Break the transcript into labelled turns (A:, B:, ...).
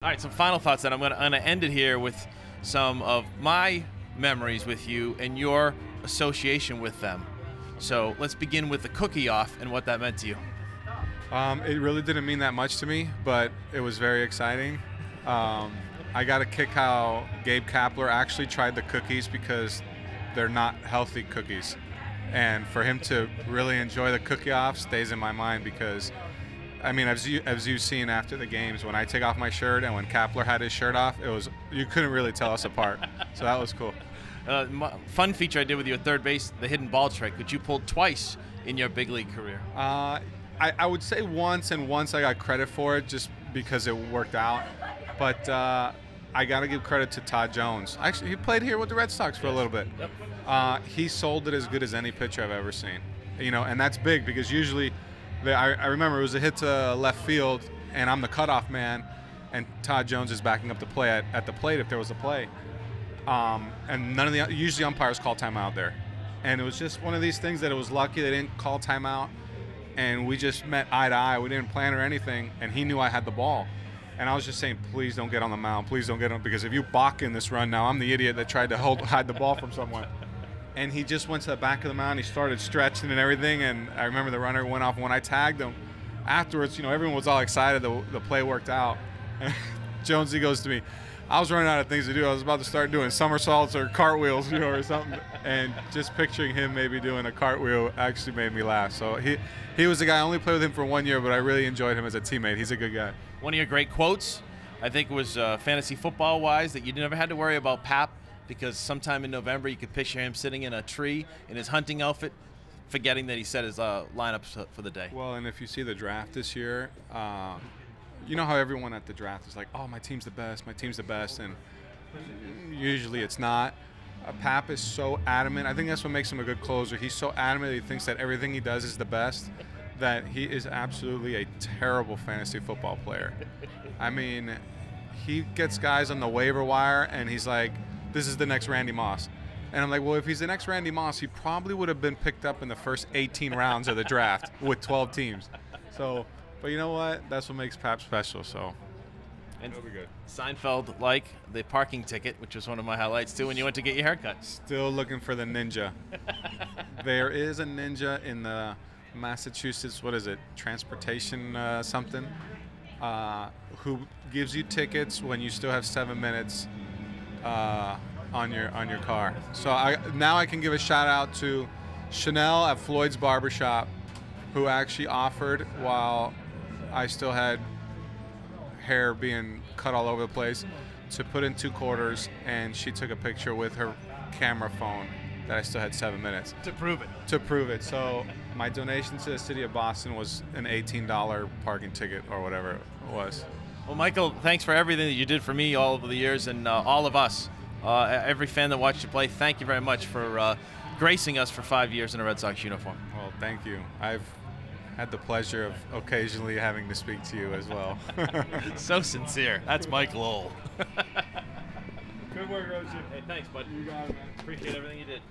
A: All right, some final thoughts, and I'm going to end it here with some of my memories with you and your association with them. So let's begin with the cookie off and what that meant to you.
B: It really didn't mean that much to me, but it was very exciting. I got a kick how Gabe Kapler actually tried the cookies because they're not healthy cookies. And for him to really enjoy the cookie off stays in my mind because, I mean, as you've seen after the games, when I take off my shirt and when Kapler had his shirt off, you couldn't really tell us apart. So that was cool.
A: Fun feature I did with you at third base, the hidden ball trick, which you pulled twice in your big league career.
B: I would say once, and once I got credit for it just because it worked out. But I got to give credit to Todd Jones. Actually, he played here with the Red Sox for a little bit.
A: Yep.
B: He sold it as good as any pitcher I've ever seen. You know, and that's big because usually, I remember it was a hit to left field, and I'm the cutoff man, and Todd Jones is backing up the play at the plate if there was a play. And none of the usually umpires call timeout there, and it was just one of these things that it was lucky they didn't call timeout, and we just met eye to eye. We didn't plan or anything, and he knew I had the ball, and I was just saying, please don't get on the mound, please don't get on, because if you balk in this run now, I'm the idiot that tried to hide the ball from someone. And he just went to the back of the mound. He started stretching and everything, and I remember the runner went off. When I tagged him, afterwards, you know, everyone was all excited. The play worked out. And Jonesy goes to me, I was running out of things to do. I was about to start doing somersaults or cartwheels, you know, or something. And just picturing him maybe doing a cartwheel actually made me laugh. So he was the guy. I only played with him for 1 year, but I really enjoyed him as a teammate. He's a good guy.
A: One of your great quotes, I think, was fantasy football-wise, that you never had to worry about Pap, because sometime in November you could picture him sitting in a tree in his hunting outfit, forgetting that he set his lineups for the day.
B: Well, and if you see the draft this year, you know how everyone at the draft is like, oh, my team's the best, and usually it's not. Pap is so adamant. I think that's what makes him a good closer. He's so adamant that he thinks that everything he does is the best, that he is absolutely a terrible fantasy football player. I mean, he gets guys on the waiver wire, and he's like, this is the next Randy Moss. And I'm like, well, if he's the next Randy Moss, he probably would have been picked up in the first 18 rounds of the draft with 12 teams. So, but you know what? That's what makes Pap special, so
A: and
B: it'll be good.
A: Seinfeld, like the parking ticket, which was one of my highlights, too, when you went to get your haircut.
B: Still looking for the ninja. There is a ninja in the Massachusetts, what is it, transportation something, who gives you tickets when you still have 7 minutes on your car. So now I can give a shout out to Chanel at Floyd's Barbershop, who actually offered, while I still had hair being cut all over the place, to put in 2 quarters, and she took a picture with her camera phone that I still had 7 minutes.
A: To prove it.
B: To prove it. So my donation to the city of Boston was an $18 parking ticket or whatever it was.
A: Well, Michael, thanks for everything that you did for me all over the years, and all of us, every fan that watched you play, thank you very much for gracing us for 5 years in a Red Sox uniform.
B: Well, thank you. I've had the pleasure of occasionally having to speak to you as well.
A: So sincere. That's Mike Lowell.
B: Good work, Roche.
A: Hey, thanks, bud.
B: You got it, man.
A: Appreciate everything you did.